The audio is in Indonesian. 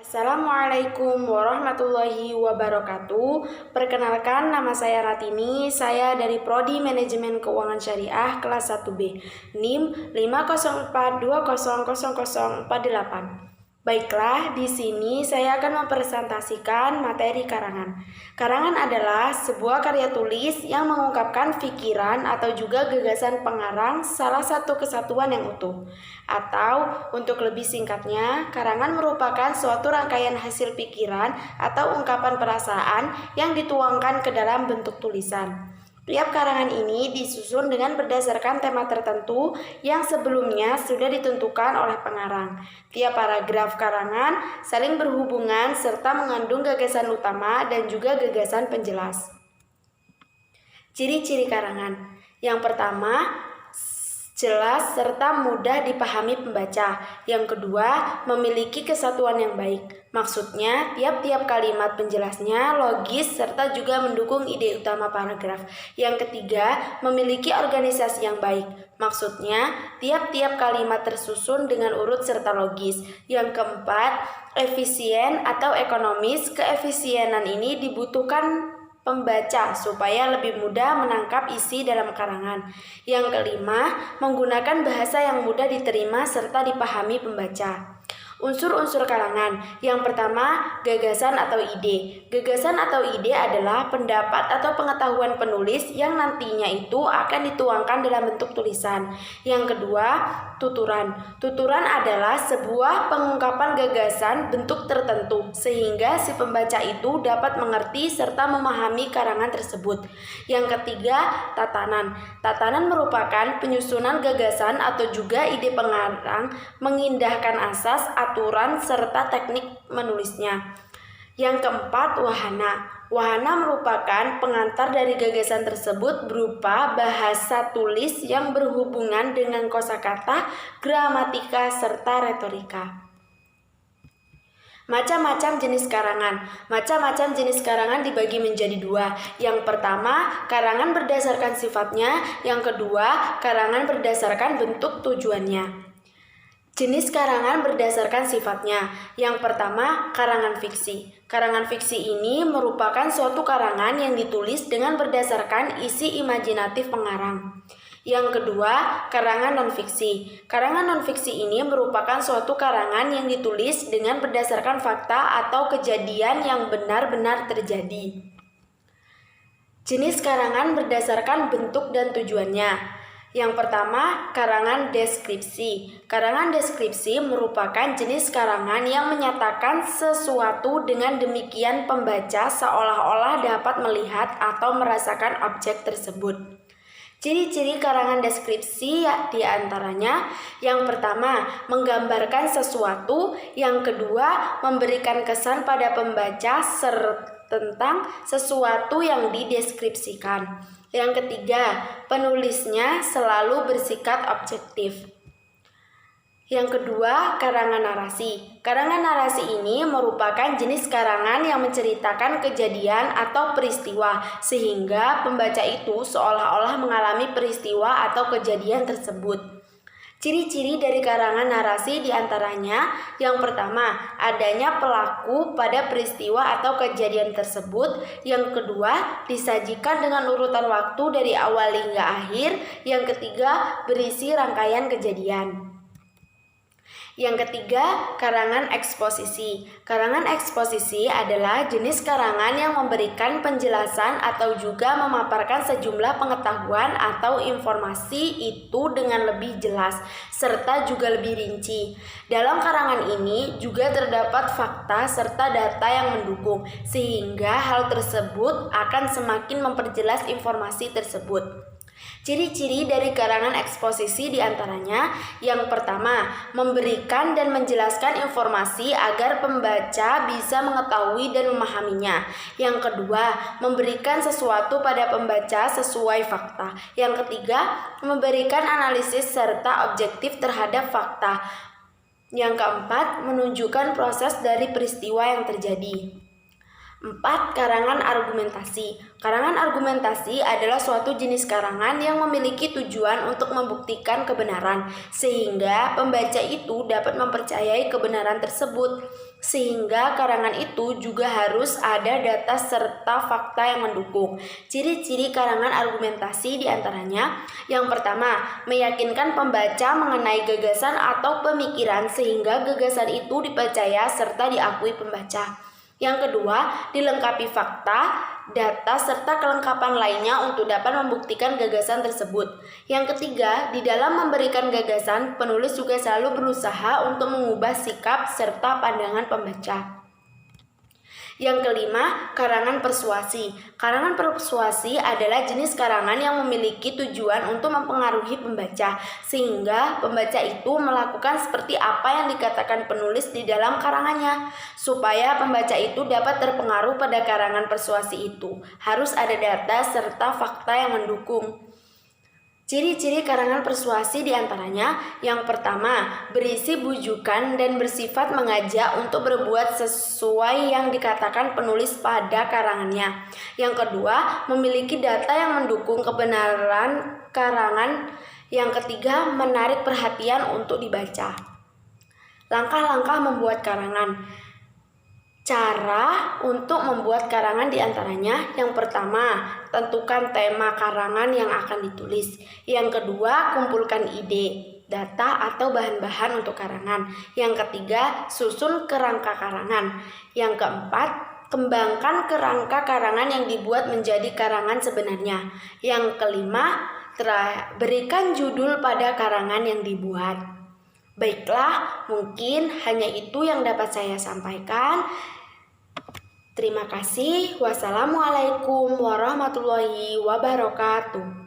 Assalamualaikum warahmatullahi wabarakatuh. Perkenalkan, nama saya Ratini. Saya dari Prodi Manajemen Keuangan Syariah kelas 1B, NIM 504200048. Baiklah, di sini saya akan mempresentasikan materi karangan. Karangan adalah sebuah karya tulis yang mengungkapkan pikiran atau juga gagasan pengarang salah satu kesatuan yang utuh. Atau untuk lebih singkatnya, karangan merupakan suatu rangkaian hasil pikiran atau ungkapan perasaan yang dituangkan ke dalam bentuk tulisan. Tiap karangan ini disusun dengan berdasarkan tema tertentu yang sebelumnya sudah ditentukan oleh pengarang. Tiap paragraf karangan saling berhubungan serta mengandung gagasan utama dan juga gagasan penjelas. Ciri-ciri karangan. Yang pertama, jelas serta mudah dipahami pembaca. Yang kedua, memiliki kesatuan yang baik. Maksudnya, tiap-tiap kalimat penjelasnya logis serta juga mendukung ide utama paragraf. Yang ketiga, memiliki organisasi yang baik. Maksudnya, tiap-tiap kalimat tersusun dengan urut serta logis. Yang keempat, efisien atau ekonomis. Keefisienan ini dibutuhkan pembaca supaya lebih mudah menangkap isi dalam karangan. Yang kelima, menggunakan bahasa yang mudah diterima serta dipahami pembaca. Unsur-unsur karangan. Yang pertama, gagasan atau ide. Gagasan atau ide adalah pendapat atau pengetahuan penulis yang nantinya itu akan dituangkan dalam bentuk tulisan. Yang kedua, tuturan. Tuturan adalah sebuah pengungkapan gagasan bentuk tertentu sehingga si pembaca itu dapat mengerti serta memahami karangan tersebut. Yang ketiga, tatanan. Tatanan merupakan penyusunan gagasan atau juga ide pengarang mengindahkan asas, aturan, serta teknik menulisnya. Yang keempat, wahana. Wahana merupakan pengantar dari gagasan tersebut berupa bahasa tulis yang berhubungan dengan kosakata, gramatika, serta retorika. Macam-macam jenis karangan. Macam-macam jenis karangan dibagi menjadi dua. Yang pertama, karangan berdasarkan sifatnya. Yang kedua, karangan berdasarkan bentuk tujuannya. Jenis karangan berdasarkan sifatnya. Yang pertama, karangan fiksi. Karangan fiksi ini merupakan suatu karangan yang ditulis dengan berdasarkan isi imajinatif pengarang. Yang kedua, karangan non-fiksi. Karangan non-fiksi ini merupakan suatu karangan yang ditulis dengan berdasarkan fakta atau kejadian yang benar-benar terjadi. Jenis karangan berdasarkan bentuk dan tujuannya. Yang pertama, karangan deskripsi. Karangan deskripsi merupakan jenis karangan yang menyatakan sesuatu dengan demikian pembaca seolah-olah dapat melihat atau merasakan objek tersebut. Ciri-ciri karangan deskripsi diantaranya, yang pertama, menggambarkan sesuatu. Yang kedua, memberikan kesan pada pembaca tentang sesuatu yang dideskripsikan. Yang ketiga, penulisnya selalu bersikap objektif. Yang kedua, karangan narasi. Karangan narasi ini merupakan jenis karangan yang menceritakan kejadian atau peristiwa, sehingga pembaca itu seolah-olah mengalami peristiwa atau kejadian tersebut. Ciri-ciri dari karangan narasi diantaranya, yang pertama, adanya pelaku pada peristiwa atau kejadian tersebut. Yang kedua, disajikan dengan urutan waktu dari awal hingga akhir. Yang ketiga, berisi rangkaian kejadian. Yang ketiga, karangan eksposisi. Karangan eksposisi adalah jenis karangan yang memberikan penjelasan atau juga memaparkan sejumlah pengetahuan atau informasi itu dengan lebih jelas, serta juga lebih rinci. Dalam karangan ini juga terdapat fakta serta data yang mendukung, sehingga hal tersebut akan semakin memperjelas informasi tersebut. Ciri-ciri dari karangan eksposisi diantaranya, yang pertama, memberikan dan menjelaskan informasi agar pembaca bisa mengetahui dan memahaminya. Yang kedua, memberikan sesuatu pada pembaca sesuai fakta. Yang ketiga, memberikan analisis serta objektif terhadap fakta. Yang keempat, menunjukkan proses dari peristiwa yang terjadi. 4. Karangan argumentasi. Karangan argumentasi adalah suatu jenis karangan yang memiliki tujuan untuk membuktikan kebenaran, sehingga pembaca itu dapat mempercayai kebenaran tersebut. Sehingga karangan itu juga harus ada data serta fakta yang mendukung. Ciri-ciri karangan argumentasi diantaranya: yang pertama, meyakinkan pembaca mengenai gagasan atau pemikiran sehingga gagasan itu dipercaya serta diakui pembaca. Yang kedua, dilengkapi fakta, data, serta kelengkapan lainnya untuk dapat membuktikan gagasan tersebut. Yang ketiga, di dalam memberikan gagasan, penulis juga selalu berusaha untuk mengubah sikap serta pandangan pembaca. Yang kelima, karangan persuasi. Karangan persuasi adalah jenis karangan yang memiliki tujuan untuk mempengaruhi pembaca, sehingga pembaca itu melakukan seperti apa yang dikatakan penulis di dalam karangannya. Supaya pembaca itu dapat terpengaruh pada karangan persuasi itu, harus ada data serta fakta yang mendukung. Ciri-ciri karangan persuasi diantaranya: yang pertama, berisi bujukan dan bersifat mengajak untuk berbuat sesuai yang dikatakan penulis pada karangannya. Yang kedua, memiliki data yang mendukung kebenaran karangan. Yang ketiga, menarik perhatian untuk dibaca. Langkah-langkah membuat karangan. Cara untuk membuat karangan diantaranya: yang pertama, tentukan tema karangan yang akan ditulis. Yang kedua, kumpulkan ide, data, atau bahan-bahan untuk karangan. Yang ketiga, susun kerangka karangan. Yang keempat, kembangkan kerangka karangan yang dibuat menjadi karangan sebenarnya. Yang kelima, berikan judul pada karangan yang dibuat. Baiklah, mungkin hanya itu yang dapat saya sampaikan. Terima kasih. Wassalamualaikum warahmatullahi wabarakatuh.